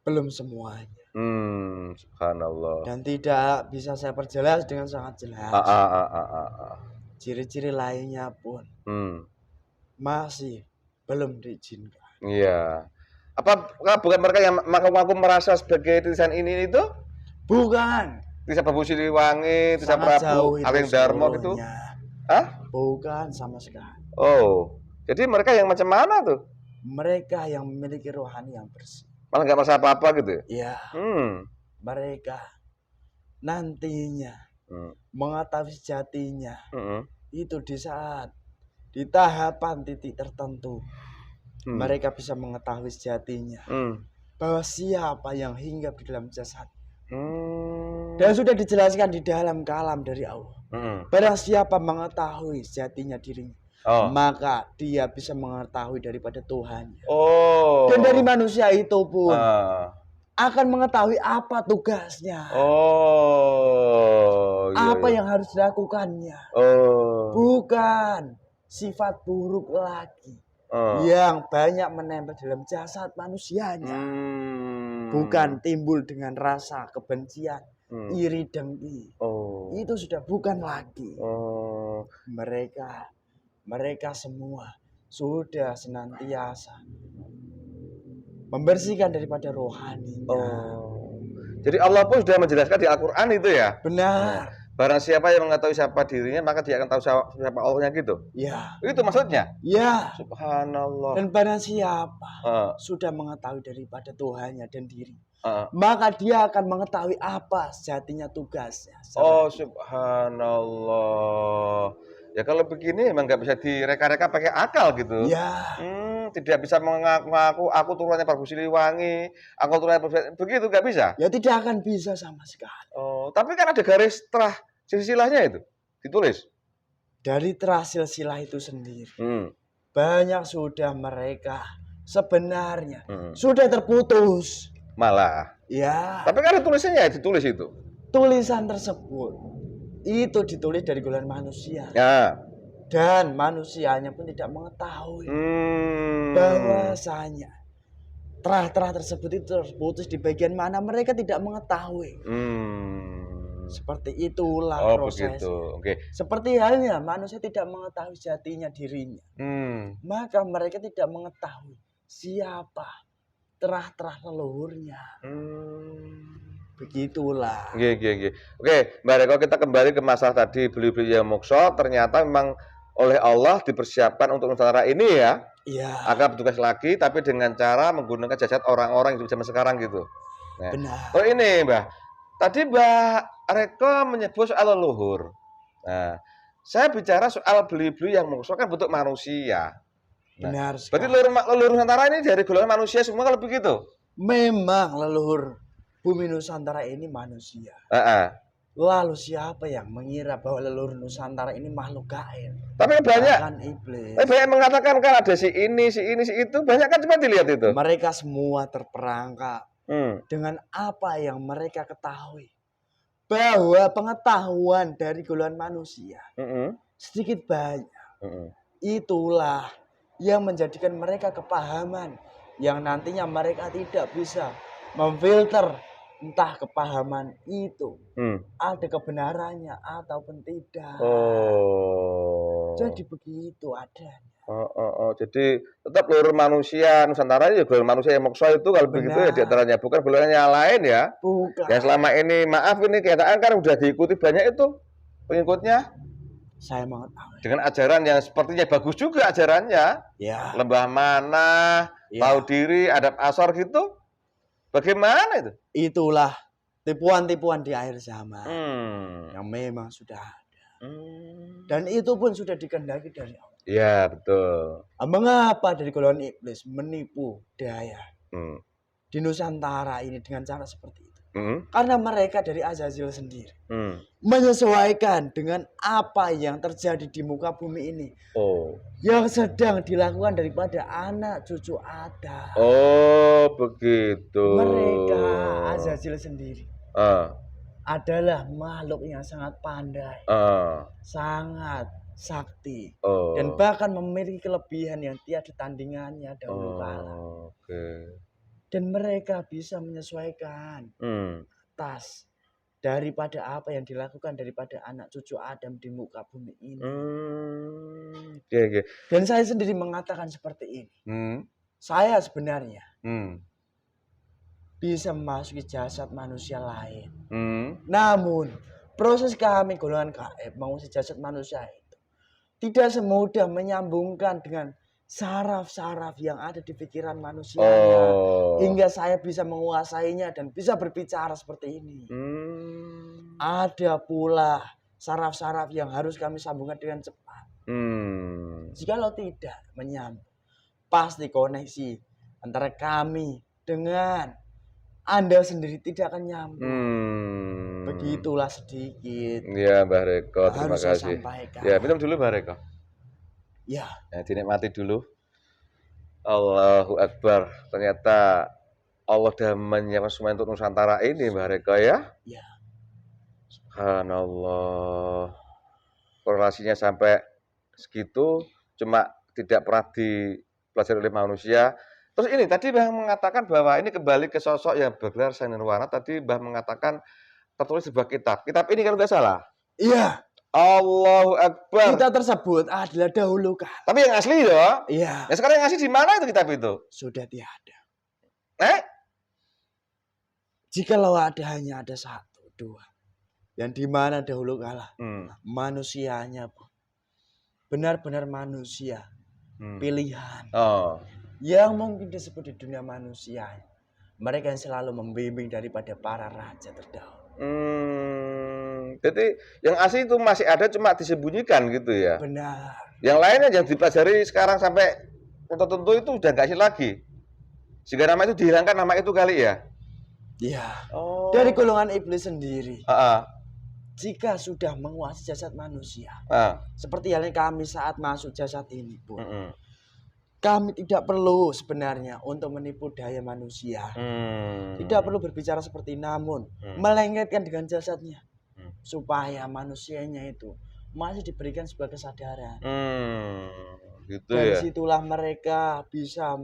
belum semuanya. Subhanallah. Dan tidak bisa saya perjelas dengan sangat jelas. Ciri-ciri lainnya pun masih belum diizinkan. Iya. Apa bukan mereka yang mengaku merasa sebagai titisan ini itu? Bukan. Tisa Prabu Siliwangi, Tisa Prabu Aling Darmo gitu? Bukan sama sekali. Oh, jadi mereka yang macam mana tuh? Mereka yang memiliki rohani yang bersih. Malah nggak merasa apa-apa gitu? Iya. Mereka nantinya mengetahui sejatinya itu di saat di tahapan titik tertentu mereka bisa mengetahui sejatinya bahwa siapa yang hinggap di dalam jasad dan sudah dijelaskan di dalam kalam dari Allah. Barang siapa mengetahui sejatinya dirinya maka dia bisa mengetahui daripada Tuhan. Dan dari manusia itu pun akan mengetahui apa tugasnya. Apa yang harus dilakukannya. Bukan sifat buruk lagi yang banyak menempel dalam jasad manusianya. Bukan timbul dengan rasa kebencian, iri dengki. Itu sudah bukan lagi. Mereka semua sudah senantiasa membersihkan daripada rohaninya. Oh. Jadi Allah pun sudah menjelaskan di Al-Qur'an itu ya. Benar. Barang siapa yang mengetahui siapa dirinya, maka dia akan tahu siapa Allahnya gitu. Ya. Itu maksudnya. Ya. Subhanallah. Dan barang siapa Heeh. sudah mengetahui daripada Tuhannya dan diri, Heeh. maka dia akan mengetahui apa sejatinya tugasnya. Oh, subhanallah. Ya kalau begini emang nggak bisa direka-reka pakai akal gitu. Ya. Tidak bisa mengaku aku turunannya Prabu Siliwangi, aku turunannya begitu nggak bisa. Ya tidak akan bisa sama sekali. Oh, tapi kan ada garis terah silsilahnya itu ditulis. Dari terah silsilah itu sendiri, Hmm. banyak sudah mereka sebenarnya Hmm. sudah terputus. Malah. Ya. Tapi kan ada tulisannya ditulis itu. Tulisan tersebut itu ditulis dari golongan manusia. Ya. Dan manusianya pun tidak mengetahui bahwasanya terah-terah tersebut itu terputus di bagian mana, mereka tidak mengetahui. Seperti itulah prosesnya. Begitu. Oke. Seperti halnya manusia tidak mengetahui jatinya dirinya. Maka mereka tidak mengetahui siapa terah-terah leluhurnya. Begitulah. Oke, Mbak Reko, kita kembali ke masalah tadi beli-beli yang mokso. Ternyata memang oleh Allah dipersiapkan untuk Nusantara ini ya. Iya. Agar bertugas lagi, tapi dengan cara menggunakan jasad orang-orang yang zaman sekarang gitu. Nah, benar. Oh ini Mbak, tadi Mbak Reko menyebut soal leluhur. Nah, saya bicara soal beli-beli yang mokso kan bentuk manusia. Nah, benar berarti sekali. leluhur Nusantara ini dari golongan manusia semua kalau begitu? Memang leluhur bumi Nusantara ini manusia. Lalu siapa yang mengira bahwa leluhur Nusantara ini makhluk gaib? Tapi banyak iblis. Banyak mengatakan kan ada si ini, si itu. Banyak kan, cuma dilihat itu. Mereka semua terperangkap dengan apa yang mereka ketahui. Bahwa pengetahuan dari golongan manusia sedikit banyak. Itulah yang menjadikan mereka kepahaman yang nantinya mereka tidak bisa memfilter entah kepahaman itu ada kebenarannya ataupun tidak. Jadi begitu adanya. Jadi tetap leluhur manusia Nusantara ya golongan manusia yang mokso itu kalau begitu ya diantaranya, bukan golongan yang lain ya. Bukan. Yang selama ini maaf ini kenyataan kan udah diikuti banyak itu pengikutnya. Saya mengetahui. Dengan ajaran yang sepertinya bagus juga ajarannya. Ya. Lembah mana, tahu diri, adab asor gitu. Bagaimana itu? Itulah tipuan-tipuan di akhir zaman yang memang sudah ada. Dan itu pun sudah dikehendaki dari Allah. Iya, betul. Mengapa dari golongan iblis menipu daya di Nusantara ini dengan cara seperti itu? Karena mereka dari Azazil sendiri menyesuaikan dengan apa yang terjadi di muka bumi ini. Yang sedang dilakukan daripada anak cucu Adam. Begitu. Mereka Azazil sendiri adalah makhluk yang sangat pandai, sangat sakti, dan bahkan memiliki kelebihan yang tiada tandingannya dahulu kala. Dan mereka bisa menyesuaikan atas daripada apa yang dilakukan daripada anak cucu Adam di muka bumi ini. Dan saya sendiri mengatakan seperti ini. Saya sebenarnya bisa memasuki jasad manusia lain. Namun proses kami golongan gaib mengusir jasad manusia itu tidak semudah menyambungkan dengan saraf-saraf yang ada di pikiran manusia hingga saya bisa menguasainya dan bisa berbicara seperti ini. Ada pula saraf-saraf yang harus kami sambungkan dengan cepat. Jikalau tidak menyambung, pasti koneksi antara kami dengan Anda sendiri tidak akan nyambung. Begitulah sedikit. Ya, Mbah Reko, terima kasih. Ya, minum dulu Mbah Reko. Ya, dinikmati dulu. Allahu Akbar. Ternyata Allah sudah menyiapkan semua untuk Nusantara ini, Mbah Reko ya. Ya. Subhanallah. Korelasinya sampai segitu, cuma tidak pernah dipelajari oleh manusia. Terus ini tadi Mbah mengatakan bahwa ini kembali ke sosok yang bergelar Sang Nirwana. Tadi Mbah mengatakan tertulis sebuah kitab. Kitab ini kalau nggak salah. Iya. Allahu Akbar. Kitab tersebut adalah dahulu kan. Tapi yang asli ya? Iya. Nah sekarang yang asli di mana itu kitab itu? Sudah tiada. Jikalau hanya ada satu, dua, yang dimana dahulu kala Hmm. manusianya benar-benar manusia pilihan Oh. yang mungkin disebut di dunia manusia, mereka yang selalu membimbing daripada para raja terdahulu. Jadi yang asli itu masih ada, cuma disembunyikan gitu ya. Benar. Yang lainnya yang dipelajari sekarang sampai tertentu itu udah nggak asli lagi. Sehingga nama itu dihilangkan, nama itu kali ya. Iya. Oh. Dari golongan iblis sendiri. Ah. Jika sudah menguasai jasad manusia, seperti halnya kami saat masuk jasad ini, Bu. Kami tidak perlu sebenarnya untuk menipu daya manusia. Tidak perlu berbicara seperti, namun melengketkan dengan jasadnya. Supaya manusianya itu masih diberikan sebuah kesadaran. Gitu Dari ya. situlah mereka bisa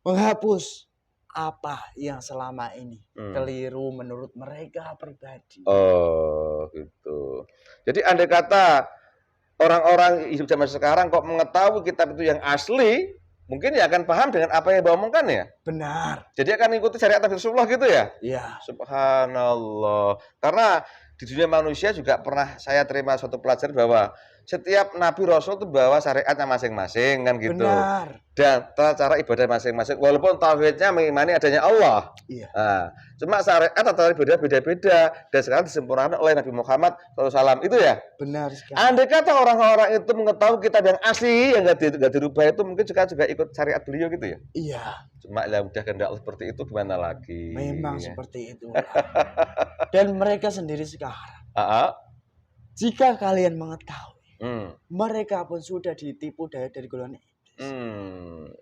menghapus apa yang selama ini keliru menurut mereka pribadi. Oh, gitu. Jadi andai kata orang-orang hidup zaman sekarang kok mengetahui kitab itu yang asli, mungkin ya akan paham dengan apa yang diomongkan ya. Benar. Jadi akan mengikuti syariat Rasulullah gitu ya. Iya. Subhanallah. Karena di dunia manusia juga pernah saya terima suatu pelajaran bahwa setiap nabi rasul itu bawa syariatnya masing-masing kan gitu. Benar. Dan cara ibadah masing-masing, walaupun tauhidnya mengimani adanya Allah. Iya. Nah, cuma syariat atau ibadah beda-beda dan sekarang disempurnakan oleh Nabi Muhammad SAW itu ya. Benar sekali. Andai kata orang-orang itu mengetahui kitab yang asli yang nggak dirubah itu mungkin juga ikut syariat beliau gitu ya. Iya. Cuma ya udah kehendak Allah seperti itu, gimana lagi. Memang ya. seperti itu. Dan mereka sendiri sekarang. Jika kalian mengetahui, mereka pun sudah ditipu dari golongan iblis.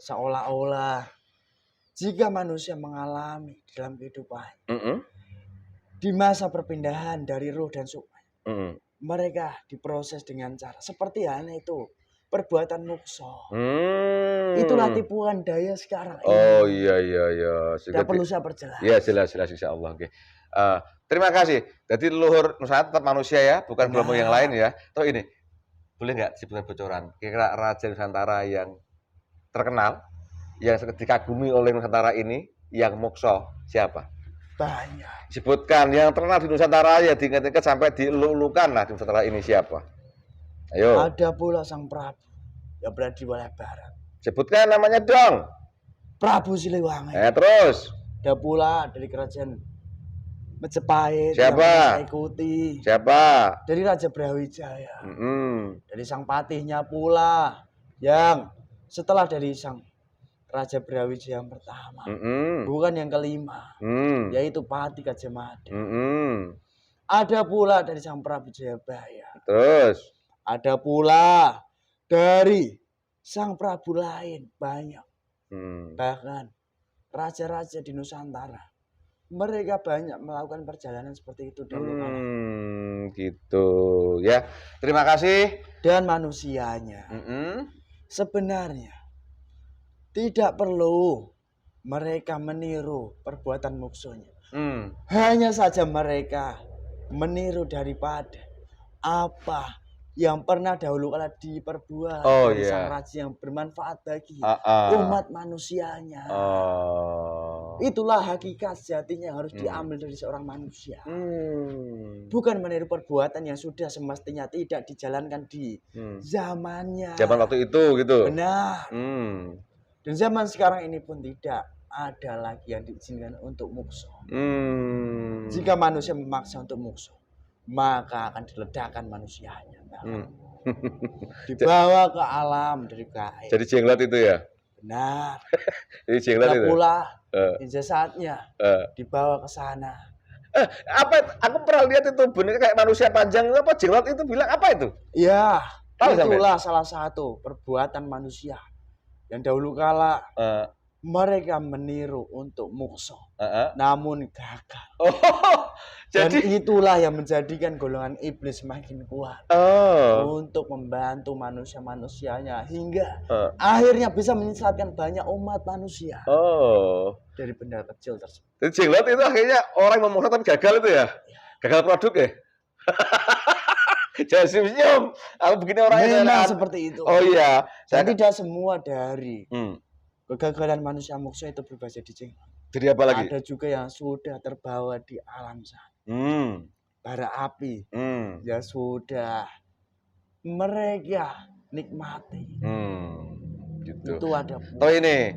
Seolah-olah jika manusia mengalami dalam kehidupan di masa perpindahan dari roh dan sukma, mereka diproses dengan cara seperti halnya itu perbuatan mukso. Itulah tipuan daya sekarang. Oh iya. Tidak perlu saya perjelas. Ya jelas insya Allah. Oke. Terima kasih. Jadi leluhur Nusantara tetap manusia ya, bukan kelompok yang lain ya. Toh ini boleh nggak sebenarnya bocoran? Kira-kira raja Nusantara yang terkenal, yang dikagumi oleh Nusantara ini, yang mokso siapa? Banyak. Sebutkan yang terkenal di Nusantara ya, diingat-ingat sampai dilulukan lah di Nusantara ini siapa? Ayo. Ada pula Sang Prabu yang berada di wilayah barat. Sebutkan namanya dong. Prabu Siliwangi. Terus. Ada pula dari kerajaan Majapahit. Siapa? Yang ikuti. Siapa? Dari Raja Brawijaya. Dari sang patihnya pula yang setelah dari sang Raja Brawijaya yang pertama, bukan yang kelima, yaitu Patih Gajah Mada. Ada pula dari sang Prabu Jayabaya. Terus. Ada pula dari sang Prabu lain banyak. Bahkan raja-raja di Nusantara, mereka banyak melakukan perjalanan seperti itu dahulu kala. Gitu ya. Terima kasih. Dan manusianya sebenarnya tidak perlu mereka meniru perbuatan muksonya. Hanya saja mereka meniru daripada apa yang pernah dahulu kala diperbuat dari sang raja yang bermanfaat bagi umat manusianya. Itulah hakikat sejatinya yang harus diambil dari seorang manusia. Bukan meniru perbuatan yang sudah semestinya tidak dijalankan di zamannya. Zaman waktu itu gitu. Benar. Dan zaman sekarang ini pun tidak ada lagi yang diizinkan untuk mukso. Jika manusia memaksa untuk mukso, maka akan diledakkan manusianya. Dibawa ke alam dari gaib. Jadi jenglot itu ya? Benar. Jadi jenglot itu. Pula jasadnya dibawa ke sana. Apa? Aku pernah lihat itu boneka kayak manusia panjang apa jenglot itu bilang apa itu? Iya. Itulah salah satu perbuatan manusia yang dahulu kala mereka meniru untuk mukso, namun gagal. Dan itulah yang menjadikan golongan iblis semakin kuat untuk membantu manusia-manusianya hingga akhirnya bisa menyesatkan banyak umat manusia dari benda kecil tersebut. Jadi jenglot itu akhirnya orang yang memukso tapi gagal itu ya? Gagal produk ya? Jangan senyum. Aku begini orangnya memang seperti itu. Oh iya. Dan tidak semua dari Kegagalan manusia moksa itu berubah jadi jin. Jadi apa lagi? Ada juga yang sudah terbawa di alam sana. Bara api. Ya sudah. Mereka nikmati. Gitu. Itu ada Toh ini,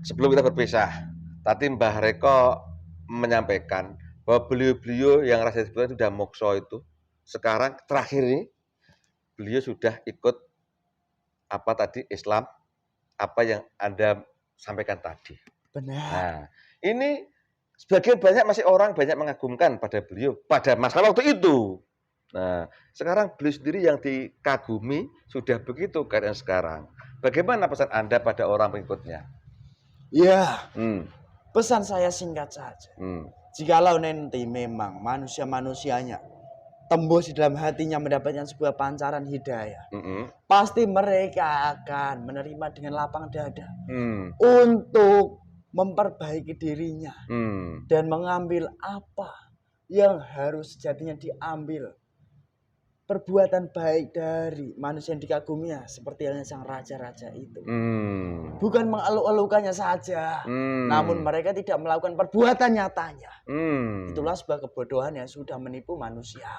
sebelum kita berpisah, tadi Mbah Reko menyampaikan bahwa beliau-beliau yang rasa sebenarnya sudah mokso itu, sekarang terakhir ini, beliau sudah ikut apa tadi Islam, apa yang Anda sampaikan tadi. benar. Nah, ini sebagian banyak banyak mengagumkan pada beliau pada masa waktu itu. Nah, sekarang beliau sendiri yang dikagumi sudah begitu keadaan sekarang. Bagaimana pesan Anda pada orang pengikutnya? Ya, Hmm, pesan saya singkat saja. Jikalau nanti memang manusia-manusianya tembus di dalam hatinya mendapatkan sebuah pancaran hidayah, pasti mereka akan menerima dengan lapang dada untuk memperbaiki dirinya dan mengambil apa yang harus sejatinya diambil. Perbuatan baik dari manusia yang dikaguminya seperti halnya sang raja-raja itu. Bukan mengeluh-elukannya saja, namun mereka tidak melakukan perbuatan nyatanya. Itulah sebuah kebodohan yang sudah menipu manusia.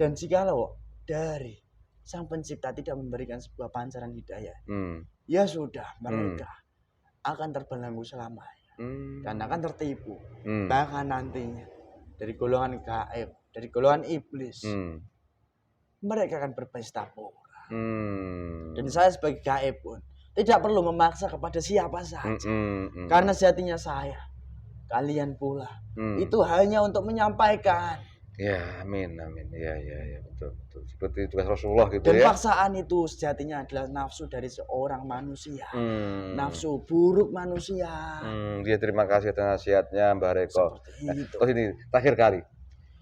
Dan jikalau dari sang pencipta tidak memberikan sebuah pancaran hidayah, ya sudah, mereka akan terbelenggu selamanya dan akan tertipu. Bahkan nantinya dari golongan gaib, dari golongan iblis, mereka akan berpesta pora. Dan saya sebagai gaib pun tidak perlu memaksa kepada siapa saja, karena sejatinya saya, kalian pula, itu hanya untuk menyampaikan. Ya, amin. Ya, betul. Seperti tugas Rasulullah gitu. Dan ya. paksaan itu sejatinya adalah nafsu dari seorang manusia, nafsu buruk manusia. Dia terima kasih atas nasihatnya Mbak Reko. Seperti itu. Ini terakhir kali,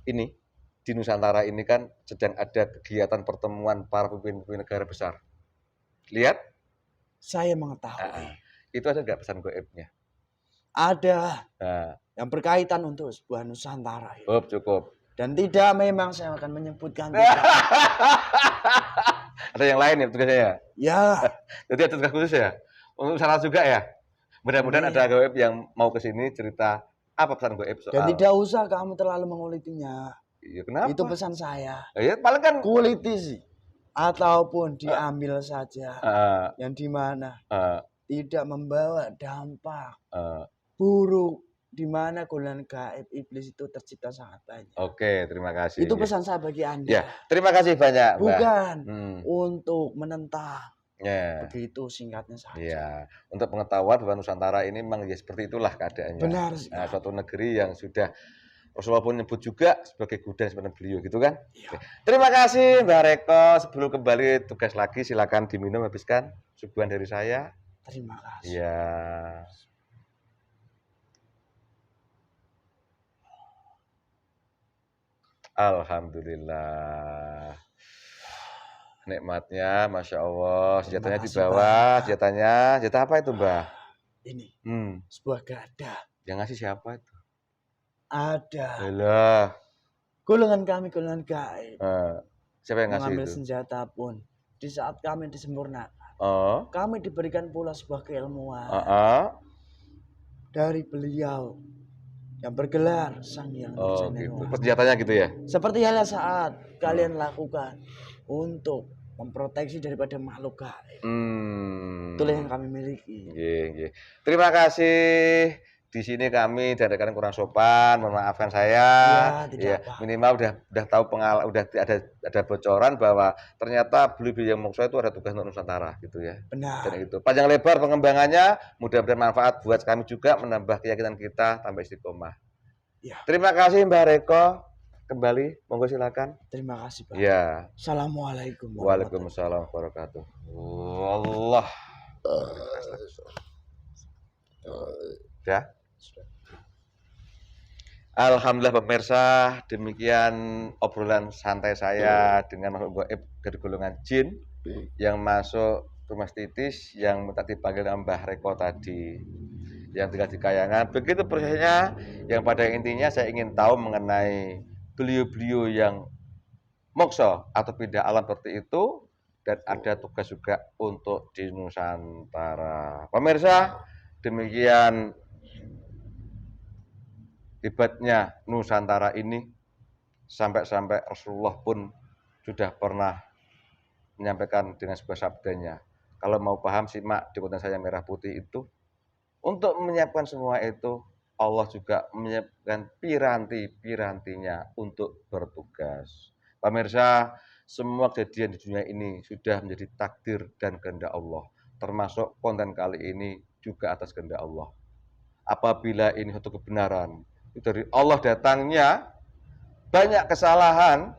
ini di Nusantara ini kan sedang ada kegiatan pertemuan para pemimpin negara besar. Lihat? Saya mengetahui. Itu ada nggak pesan goibnya? Ada. Yang berkaitan untuk sebuah Nusantara. Cukup. Dan tidak memang saya akan menyebutkan. Ada yang lain ya tugasnya ya? Ya. Jadi ada tugas khusus ya? Untuk salah juga ya? Mudah-mudahan ada goib yang mau ke sini cerita apa pesan goib soal. Dan tidak usah kamu terlalu mengulitinya. Iya, kenapa? Itu pesan saya. Ya, paling kan kuliti sih. Ataupun diambil saja. Yang dimana tidak membawa dampak buruk, di mana golongan gaib iblis itu tercipta sangat banyak. Oke, terima kasih. Itu pesan saya bagi Anda. Ya, terima kasih banyak, Mbak. Bukan untuk menentang. Ya. Begitu singkatnya saja. Ya, untuk pengetahuan bahwa Nusantara ini memang ya seperti itulah keadaannya. Benar. Suatu negeri yang sudah Rasulullah pun nyebut juga sebagai gudang sebenarnya beliau, gitu kan? Ya. Terima kasih Mbak Reko. Sebelum kembali tugas lagi, silakan diminum, habiskan. Suguhan dari saya. Terima kasih. Ya. Alhamdulillah. Nikmatnya, Masya Allah. Senjatanya di bawah. Senjata apa itu, Mbak? Ini. Sebuah gada. Yang ngasih siapa itu? Ada. Alah. Golongan kami, golongan gaib. Siapa yang ngasih mengambil itu? Senjata pun. Di saat kami disempurnakan. Kami diberikan pula sebuah keilmuan. Dari beliau. Yang bergelar Sang Hyang gitu. Senjatanya gitu ya? Seperti halnya saat kalian lakukan untuk memproteksi daripada makhluk gaib. Itulah yang kami miliki. Terima kasih. Di sini kami dan rekan kurang sopan, memaafkan saya. Ya, minimal udah tahu udah ada bocoran bahwa ternyata beliau yang mokso itu ada tugas untuk Nusantara gitu ya. Benar. Dan itu panjang lebar pengembangannya, mudah-mudahan manfaat buat kami juga, menambah keyakinan kita tambah istiqomah. Ya. Terima kasih Mbak Reko. Kembali, monggo silakan. Terima kasih Pak. Ya. Assalamualaikum. Waalaikumsalam warahmatullahi wabarakatuh. Allah. Ya. Alhamdulillah pemirsa, demikian obrolan santai saya dengan makhluk gaib dari golongan jin yang masuk rumah titis yang tadi dipanggil Mbah Reko tadi, yang tinggal di Kayangan. Begitu prosesnya, yang pada intinya saya ingin tahu mengenai beliau-beliau yang mokso atau pindah alam seperti itu, dan ada tugas juga untuk di Nusantara. Pemirsa, demikian hebatnya Nusantara ini, sampai-sampai Rasulullah pun sudah pernah menyampaikan dengan sebuah sabdanya. Kalau mau paham, simak di konten saya merah putih itu. Untuk menyiapkan semua itu, Allah juga menyiapkan piranti-pirantinya untuk bertugas. Pemirsa, semua kejadian di dunia ini sudah menjadi takdir dan kehendak Allah. Termasuk konten kali ini juga atas kehendak Allah. Apabila ini satu kebenaran, itu dari Allah datangnya, banyak kesalahan,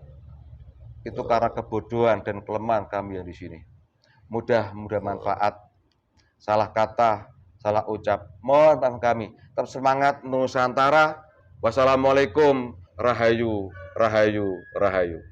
itu karena kebodohan dan kelemahan kami yang di sini. Mudah manfaat, salah kata, salah ucap, mohon maaf kami. Tetap semangat Nusantara. Wassalamualaikum, rahayu, rahayu, rahayu.